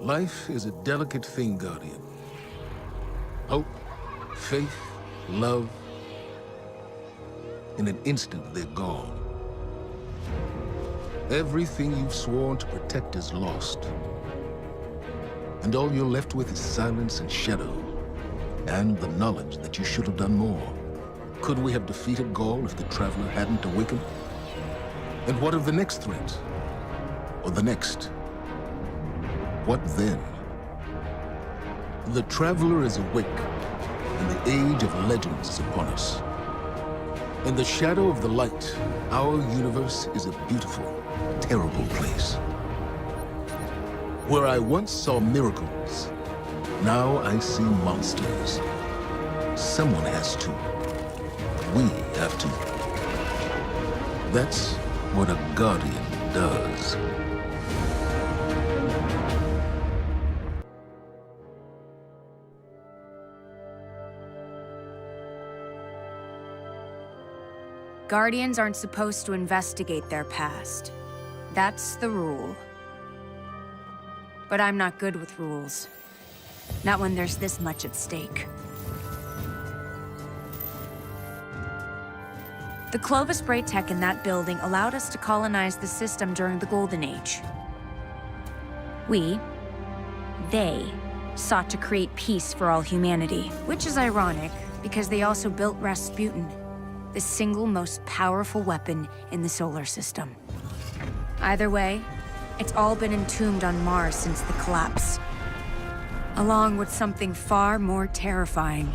Life is a delicate thing, Guardian. Hope, faith, love. In an instant, they're gone. Everything you've sworn to protect is lost. And all you're left with is silence and shadow, and the knowledge that you should have done more. Could we have defeated Gaul if the Traveler hadn't awakened? And what of the next threat? Or the next? What then? The Traveler is awake, and the age of legends is upon us. In the shadow of the light, our universe is a beautiful, terrible place. Where I once saw miracles, now I see monsters. Someone has to. We have to. That's what a Guardian does. Guardians aren't supposed to investigate their past. That's the rule. But I'm not good with rules. Not when there's this much at stake. The Clovis Bray tech in that building allowed us to colonize the system during the Golden Age. They, sought to create peace for all humanity, which is ironic, because they also built Rasputin, the single most powerful weapon in the solar system. Either way, it's all been entombed on Mars since the collapse, along with something far more terrifying.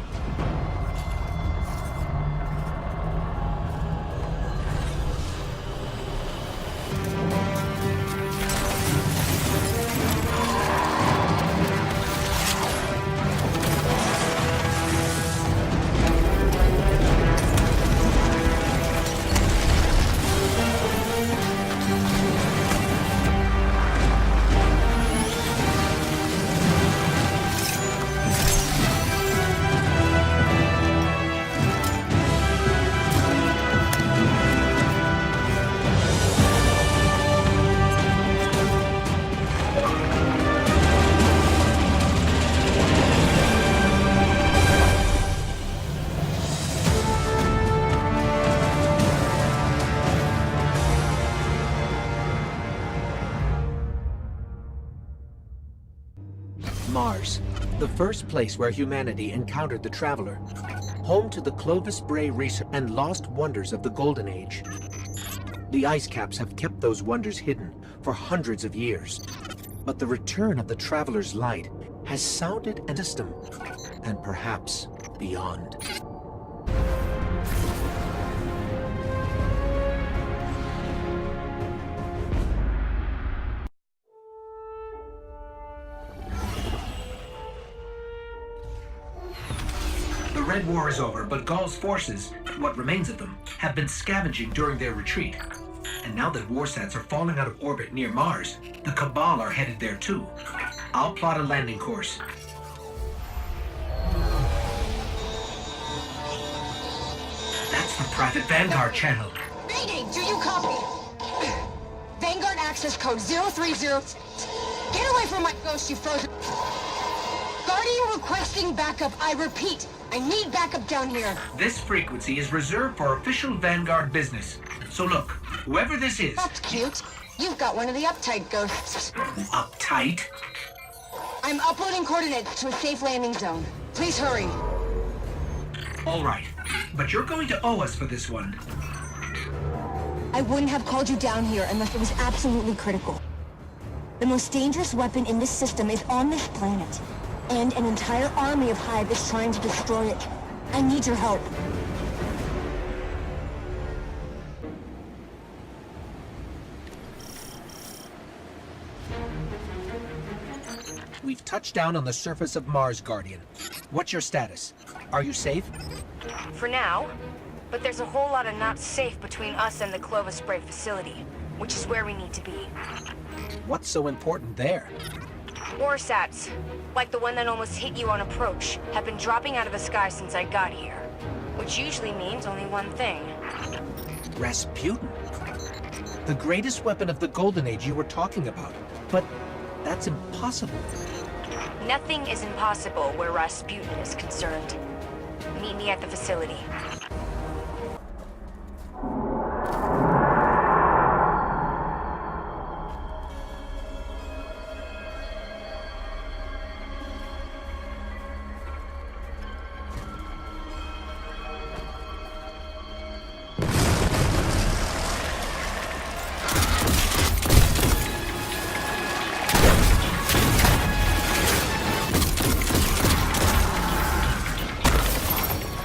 Mars, the first place where humanity encountered the Traveler, home to the Clovis Bray research and lost wonders of the Golden Age. The ice caps have kept those wonders hidden for hundreds of years, but the return of the Traveler's light has sounded and distant, and perhaps beyond. The Red War is over, but Gaul's forces, what remains of them, have been scavenging during their retreat. And now that warsats are falling out of orbit near Mars, the Cabal are headed there too. I'll plot a landing course. That's the private Vanguard channel. Mayday, do you copy? Vanguard access code 030. Get away from my ghost, you frozen. Guardian requesting backup. I repeat, I need backup down here. This frequency is reserved for official Vanguard business. So look, whoever this is... That's cute. You've got one of the uptight ghosts. Uptight? I'm uploading coordinates to a safe landing zone. Please hurry. All right, but you're going to owe us for this one. I wouldn't have called you down here unless it was absolutely critical. The most dangerous weapon in this system is on this planet. And an entire army of Hive is trying to destroy it. I need your help. We've touched down on the surface of Mars, Guardian. What's your status? Are you safe? For now, but there's a whole lot of not safe between us and the Clovis Bray facility, which is where we need to be. What's so important there? Warsats, like the one that almost hit you on approach, have been dropping out of the sky since I got here. Which usually means only one thing. Rasputin? The greatest weapon of the Golden Age you were talking about. But That's impossible. Nothing is impossible where Rasputin is concerned. Meet me at the facility.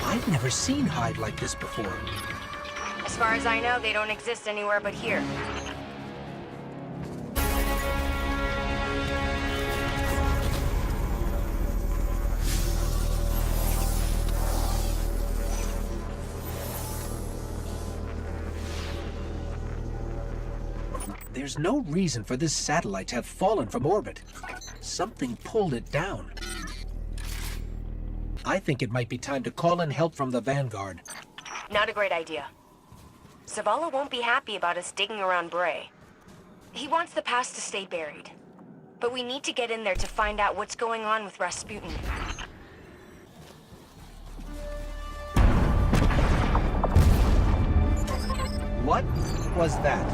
I've never seen Hive like this before. As far as I know, they don't exist anywhere but here. There's no reason for this satellite to have fallen from orbit. Something pulled it down. I think it might be time to call in help from the Vanguard. Not a great idea. Zavala won't be happy about us digging around Bray. He wants the past to stay buried. But we need to get in there to find out what's going on with Rasputin. What was that?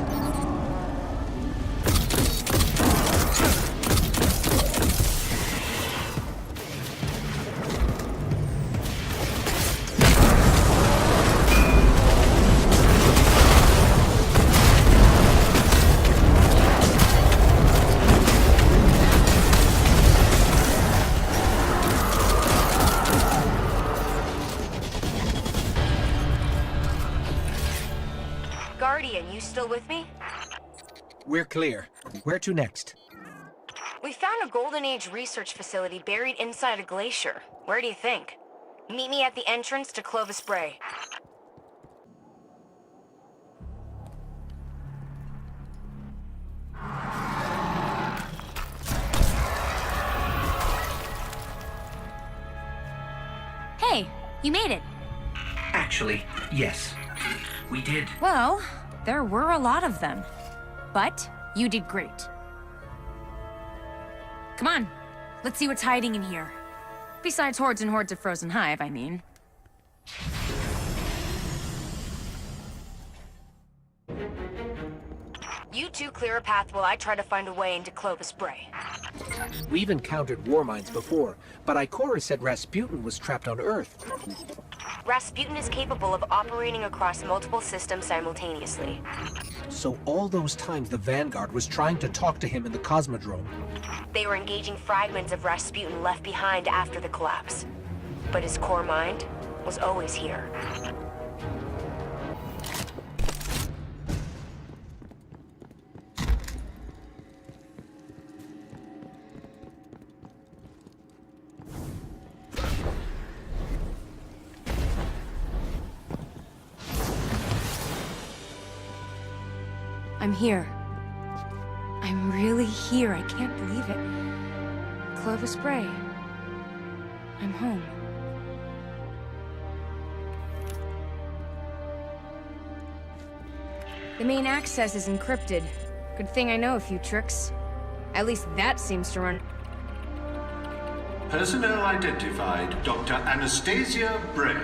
Guardian, you still with me? We're clear. Where to next? We found a Golden Age research facility buried inside a glacier. Where do you think? Meet me at the entrance to Clovis Bray. Hey, you made it. Actually, yes. We did. Well, there were a lot of them. But you did great. Come on, let's see what's hiding in here. Besides hordes and hordes of frozen Hive, I mean. You two clear a path while I try to find a way into Clovis Bray. We've encountered Warminds before, but Ikora said Rasputin was trapped on Earth. Rasputin is capable of operating across multiple systems simultaneously. So all those times the Vanguard was trying to talk to him in the Cosmodrome. They were engaging fragments of Rasputin left behind after the collapse. But his core mind was always here. I'm here. I'm really here. I can't believe it. Clovis Bray. I'm home. The main access is encrypted. Good thing I know a few tricks. At least that seems to run. Personnel identified, Dr. Anastasia Bray.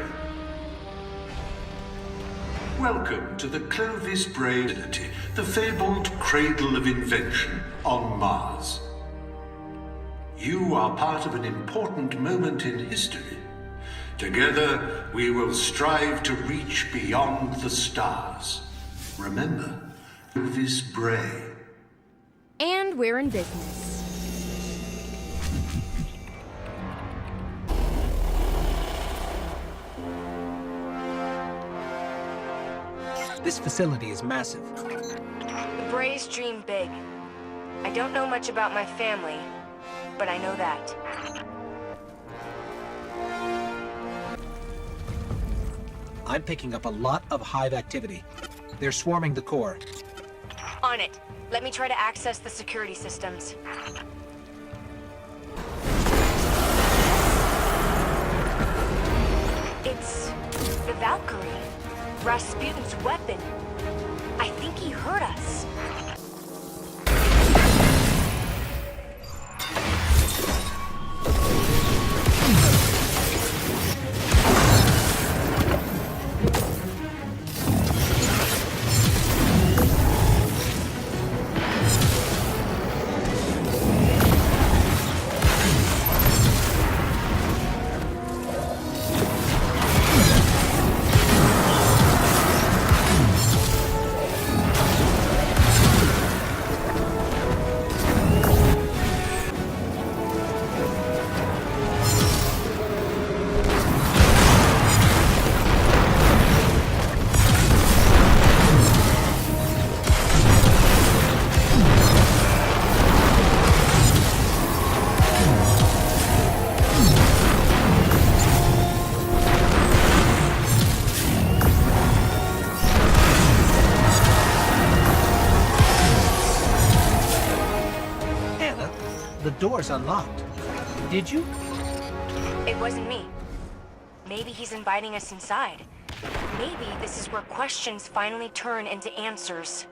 Welcome to the Clovis Bray facility, the fabled cradle of invention on Mars. You are part of an important moment in history. Together, we will strive to reach beyond the stars. Remember, Clovis Bray. And we're in business. This facility is massive. The Brays dream big. I don't know much about my family, but I know that. I'm picking up a lot of Hive activity. They're swarming the core. On it. Let me try to access the security systems. It's the Valkyrie. Rasputin's weapon. I think he heard us. The door's unlocked. Did you? It wasn't me. Maybe he's inviting us inside. Maybe this is where questions finally turn into answers.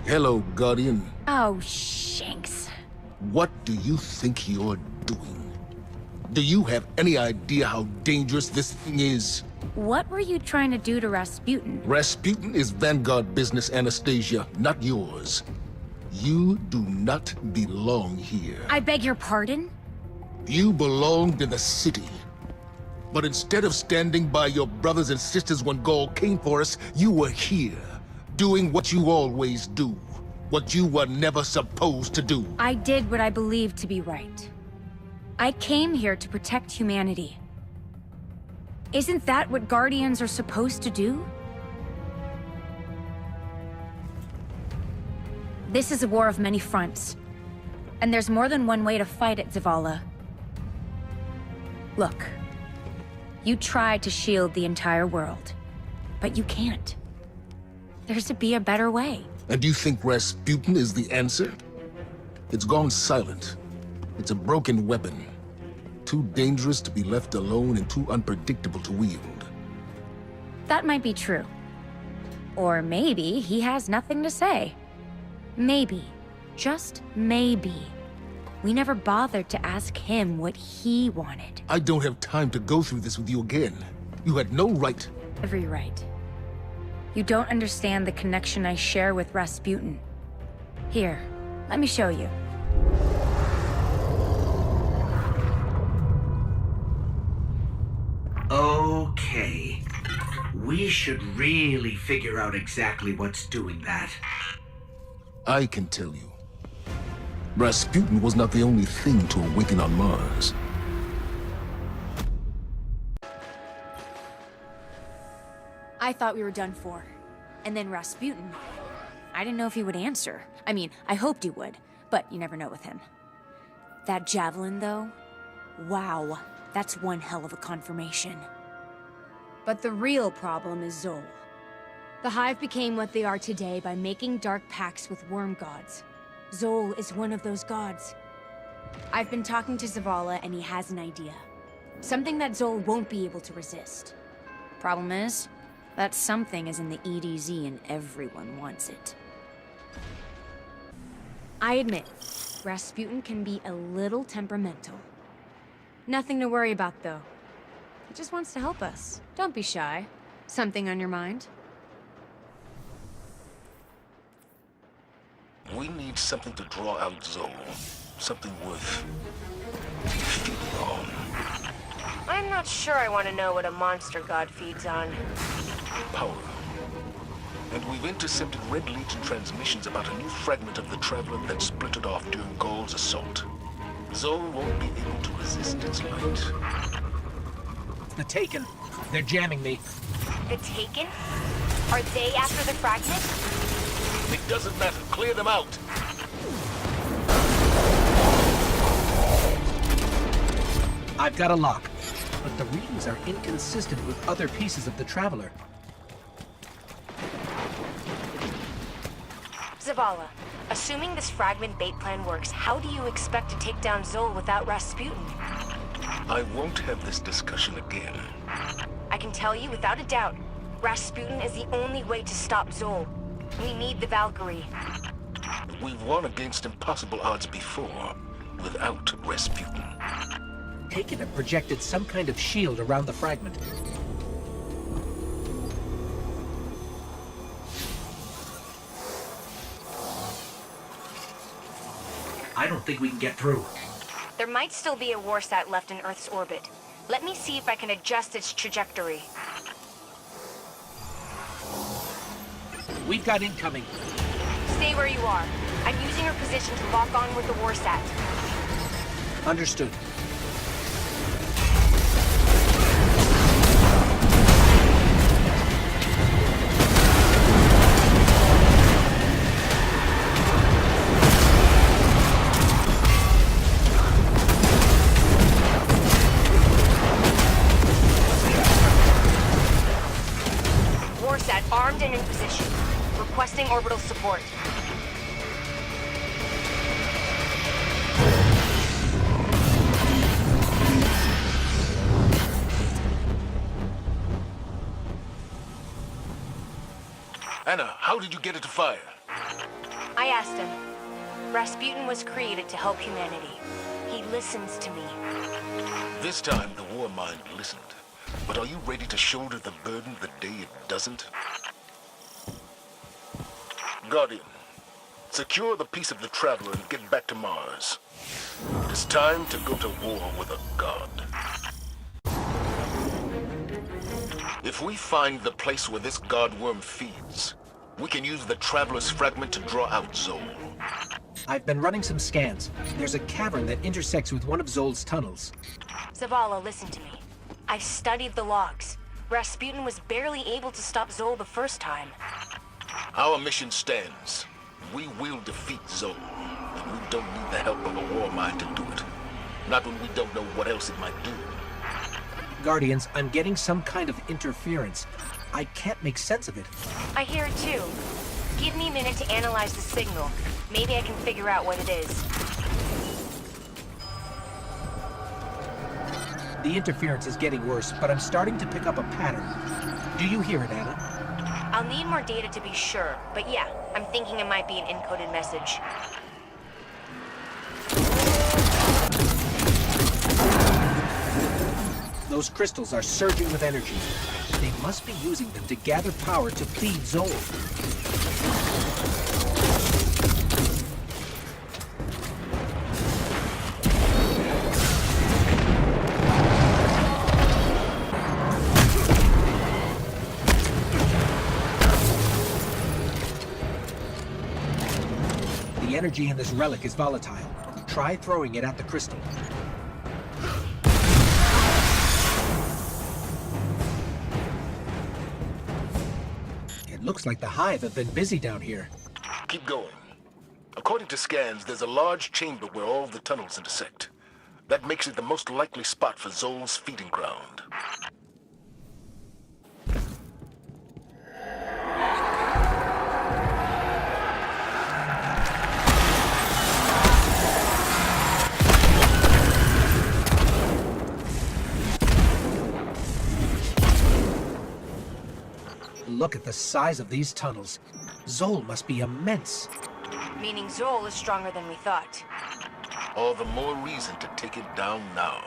Hello, Guardian. Oh, Shanks. What do you think you're doing? Do you have any idea how dangerous this thing is? What were you trying to do to Rasputin? Rasputin is Vanguard business, Anastasia, not yours. You do not belong here. I beg your pardon? You belonged in the city. But instead of standing by your brothers and sisters when Gaul came for us, you were here, doing what you always do. What you were never supposed to do. I did what I believed to be right. I came here to protect humanity. Isn't that what Guardians are supposed to do? This is a war of many fronts. And there's more than one way to fight it, Zavala. Look. You tried to shield the entire world. But you can't. There's to be a better way. And you think Rasputin is the answer? It's gone silent. It's a broken weapon. Too dangerous to be left alone and too unpredictable to wield. That might be true. Or maybe he has nothing to say. Maybe. Just maybe. We never bothered to ask him what he wanted. I don't have time to go through this with you again. You had no right. Every right. You don't understand the connection I share with Rasputin. Here, let me show you. Okay. We should really figure out exactly what's doing that. I can tell you. Rasputin was not the only thing to awaken on Mars. I thought we were done for. And then Rasputin. I didn't know if he would answer. I mean, I hoped he would, but you never know with him. That javelin, though? Wow, that's one hell of a confirmation. But the real problem is Zol. The Hive became what they are today by making dark pacts with worm gods. Zol is one of those gods. I've been talking to Zavala, and he has an idea. Something that Zol won't be able to resist. Problem is, that something is in the EDZ and everyone wants it. I admit, Rasputin can be a little temperamental. Nothing to worry about, though. He just wants to help us. Don't be shy. Something on your mind? We need something to draw out Zol. Something worth feeding on. I'm not sure I want to know what a monster god feeds on. Power. And we've intercepted Red Legion transmissions about a new fragment of the Traveler that splintered off during Gaul's assault. Zol won't be able to resist its light. The Taken. They're jamming me. The Taken? Are they after the fragment? It doesn't matter. Clear them out. I've got a lock, but the readings are inconsistent with other pieces of the Traveler. Zavala, assuming this fragment bait plan works, how do you expect to take down Zol without Rasputin? I won't have this discussion again. I can tell you without a doubt, Rasputin is the only way to stop Zol. We need the Valkyrie. We've won against impossible odds before, without Rasputin. Taken have projected some kind of shield around the fragment. I don't think we can get through. There might still be a warsat left in Earth's orbit. Let me see if I can adjust its trajectory. We've got incoming. Stay where you are. I'm using your position to lock on with the warsat. Understood. orbital support. Anna, how did you get it to fire? I asked him. Rasputin was created to help humanity. He listens to me. This time, the Warmind listened. But are you ready to shoulder the burden the day it doesn't? Guardian, secure the piece of the Traveler and get back to Mars. It's time to go to war with a god. If we find the place where this god worm feeds, we can use the Traveler's fragment to draw out Zol. I've been running some scans. There's a cavern that intersects with one of Zol's tunnels. Zavala, listen to me. I've studied the logs. Rasputin was barely able to stop Zol the first time. Our mission stands. We will defeat Zol, and we don't need the help of a Warmind to do it. Not when we don't know what else it might do. Guardians, I'm getting some kind of interference. I can't make sense of it. I hear it too. Give me a minute to analyze the signal. Maybe I can figure out what it is. The interference is getting worse, but I'm starting to pick up a pattern. Do you hear it, Anna? I'll need more data to be sure, but yeah, I'm thinking it might be an encoded message. Those crystals are surging with energy. They must be using them to gather power to feed Zol. The energy in this relic is volatile. Try throwing it at the crystal. It looks like the Hive have been busy down here. Keep going. According to scans, there's a large chamber where all the tunnels intersect. That makes it the most likely spot for Zol's feeding ground. Look at the size of these tunnels. Zol must be immense. Meaning Zol is stronger than we thought. All the more reason to take it down now.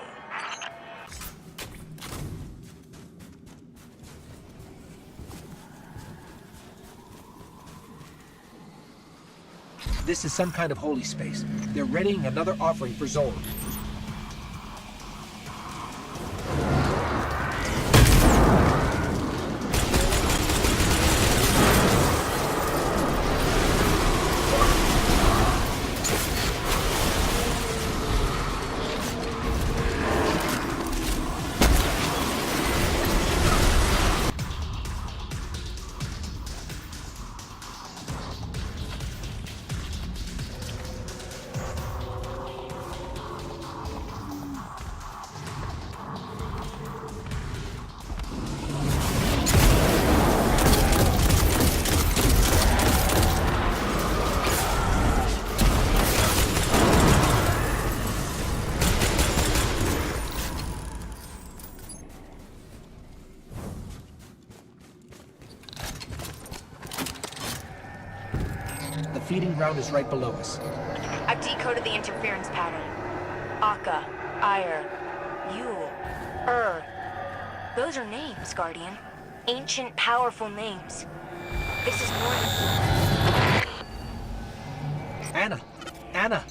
This is some kind of holy space. They're readying another offering for Zol. The feeding ground is right below us. I've decoded the interference pattern. Akka, Ire, Yule, Those are names, Guardian. Ancient, powerful names. This is more than... Anna! Anna!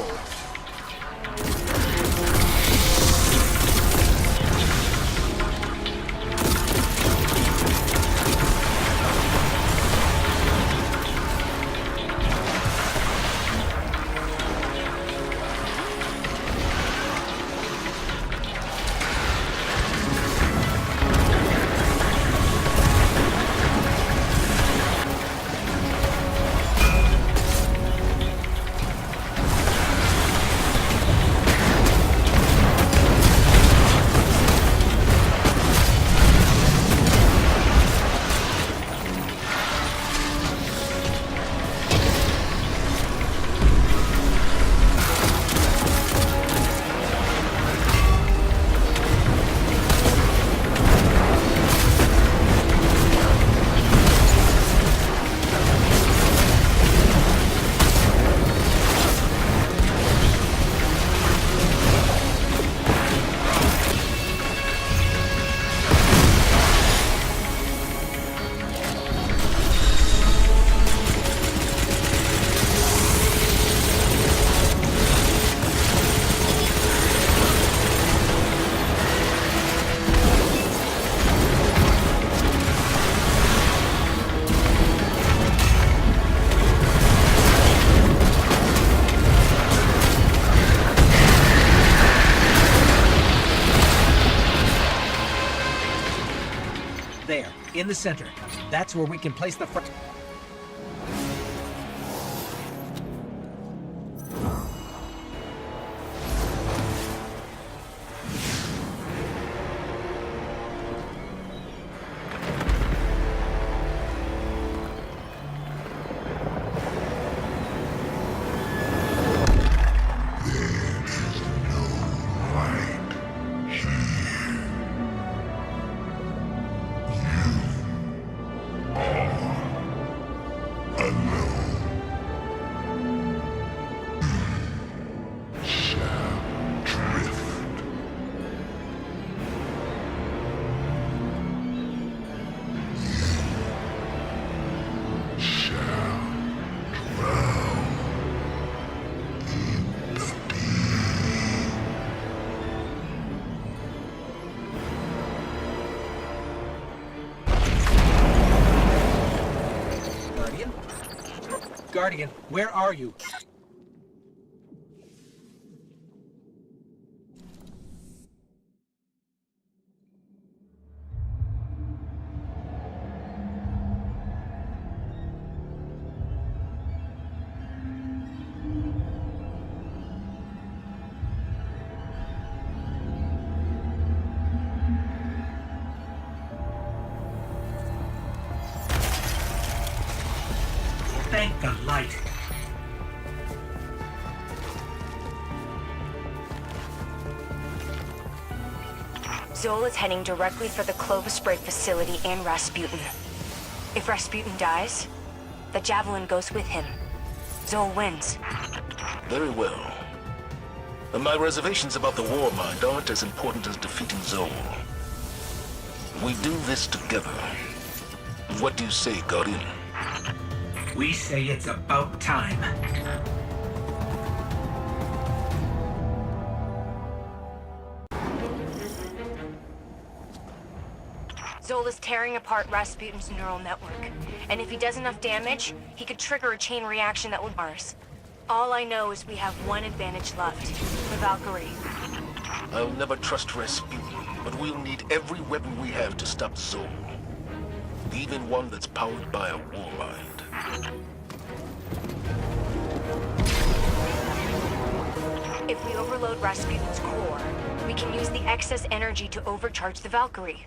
Zol. There, in the center. That's where we can place the front. Guardian, where are you? Thank the light. Zol is heading directly for the Clovis Bray facility and Rasputin. If Rasputin dies, the Javelin goes with him. Zol wins. Very well. And my reservations about the Warmind aren't as important as defeating Zol. We do this together. What do you say, Guardian? We say it's about time. Zol is tearing apart Rasputin's neural network. And if he does enough damage, he could trigger a chain reaction that would Mars. All I know is we have one advantage left. The Valkyrie. I'll never trust Rasputin, but we'll need every weapon we have to stop Zol. Even one that's powered by a Warmind. If we overload Rasputin's core, we can use the excess energy to overcharge the Valkyrie.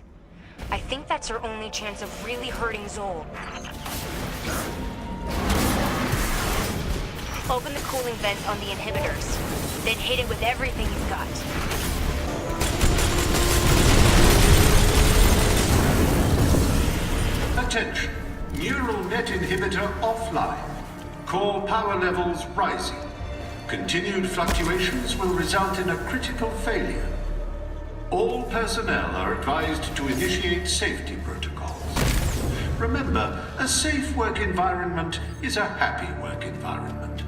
I think that's our only chance of really hurting Zol. Open the cooling vent on the inhibitors, then hit it with everything you've got. Attention. Neural net inhibitor offline. Core power levels rising. Continued fluctuations will result in a critical failure. All personnel are advised to initiate safety protocols. Remember, a safe work environment is a happy work environment.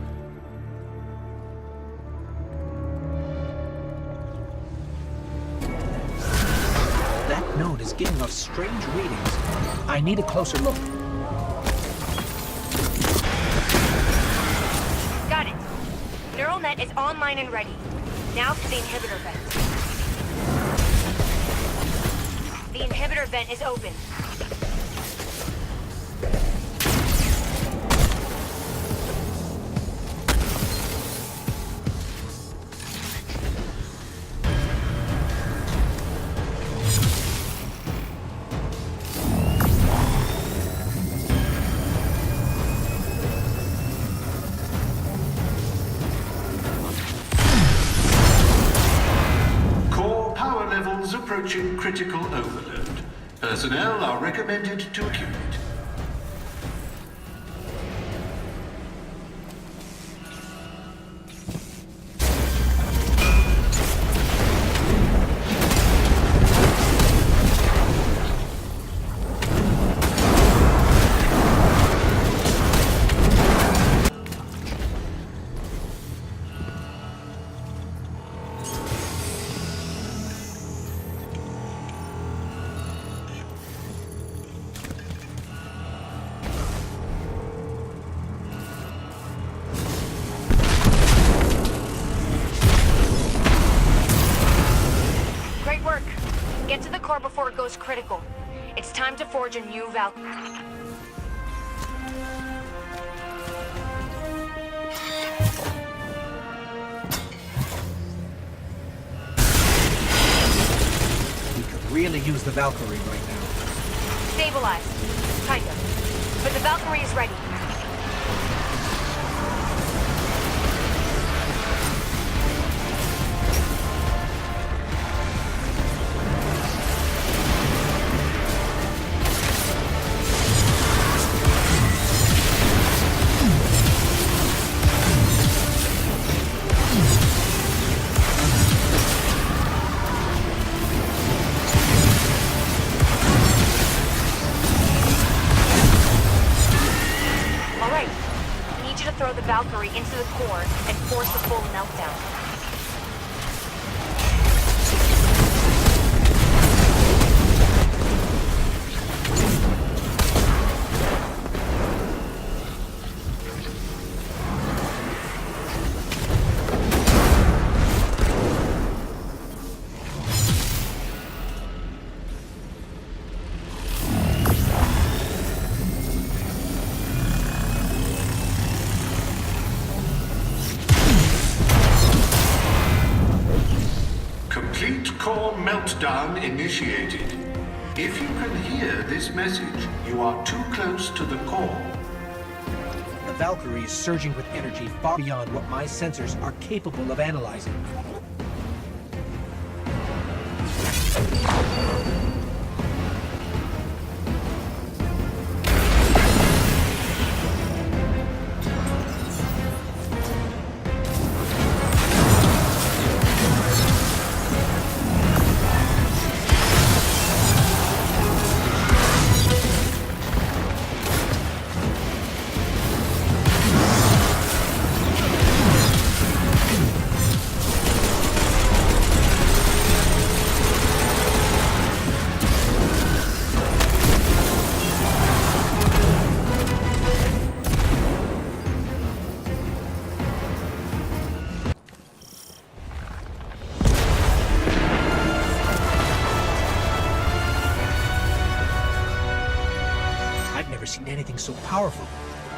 node is giving off strange readings. I need a closer look. Got it. Neural net is online and ready. Now to the inhibitor vent. The inhibitor vent is open. Approaching critical overload. Personnel are recommended to evacuate. Get to the core before it goes critical. It's time to forge a new Valkyrie. We could really use the Valkyrie right now. Stabilized. Kind of. But the Valkyrie is ready. Throw the Valkyrie into the core and force the full meltdown. Core meltdown initiated. If you can hear this message, you are too close to the core. The Valkyrie is surging with energy far beyond what my sensors are capable of analyzing. Seen anything so powerful.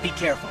Be careful.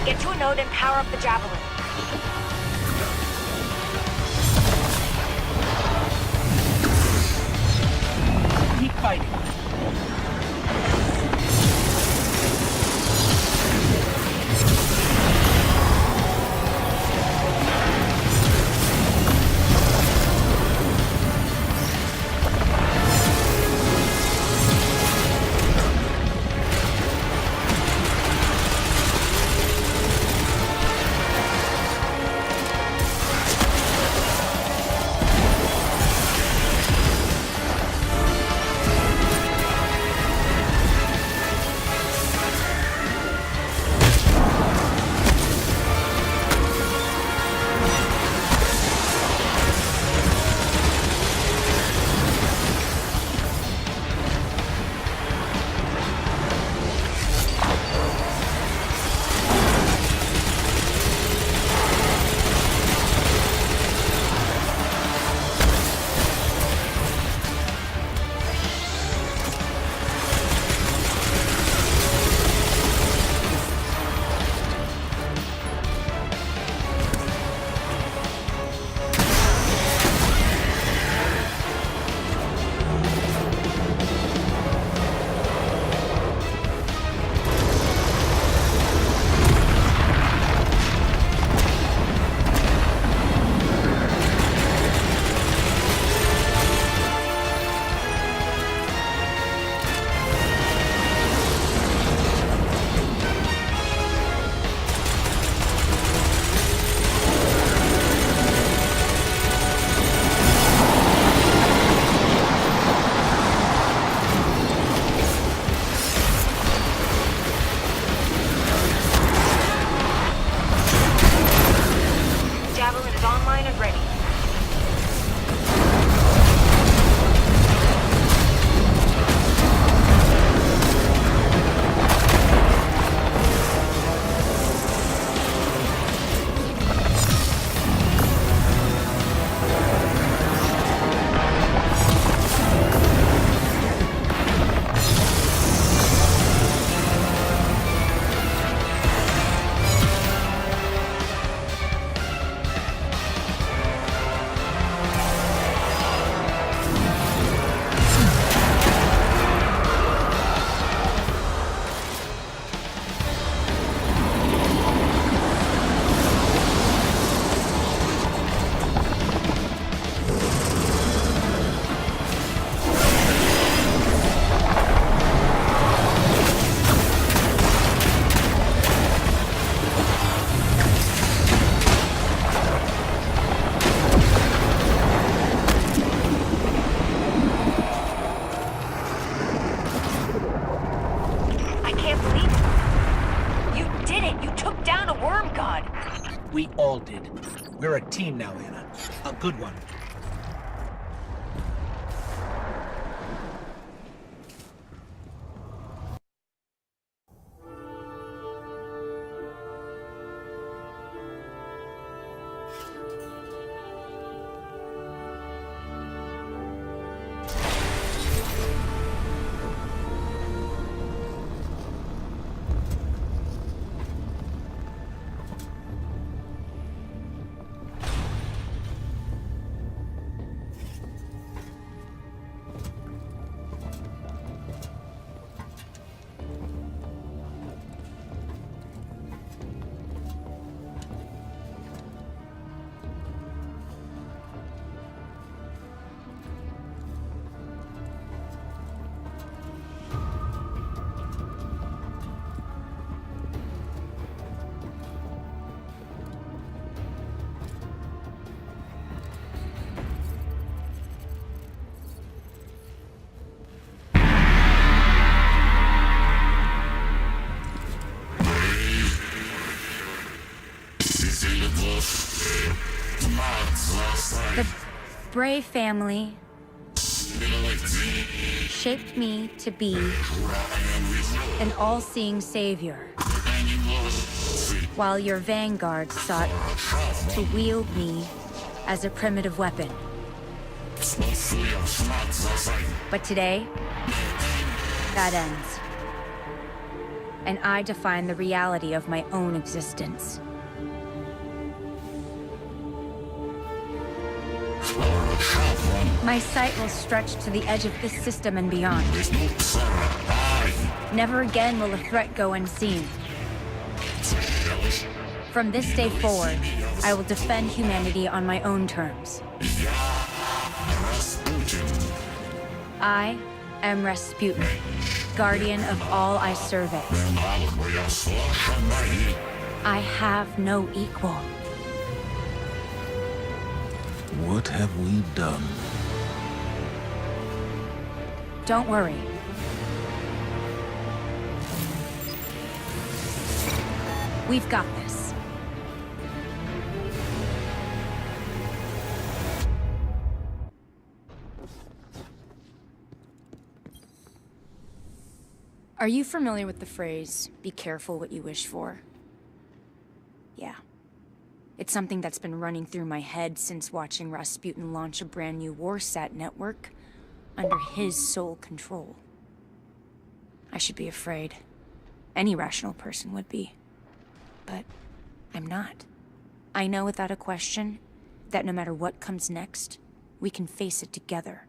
Get to a node and power up the javelin. Keep fighting. We all did. We're a team now, Anna. A good one. The Bray family shaped me to be an all-seeing savior, while your vanguard sought to wield me as a primitive weapon. But today, that ends. and I define the reality of my own existence. My sight will stretch to the edge of this system and beyond. Never again will a threat go unseen. From this day forward, I will defend humanity on my own terms. I am Rasputin, guardian of all I survey. I have no equal. What have we done? Don't worry. We've got this. Are you familiar with the phrase, "Be careful what you wish for"? Yeah. It's something that's been running through my head since watching Rasputin launch a brand new warsat network under his sole control. I should be afraid. Any rational person would be. But I'm not. I know without a question that no matter what comes next, we can face it together.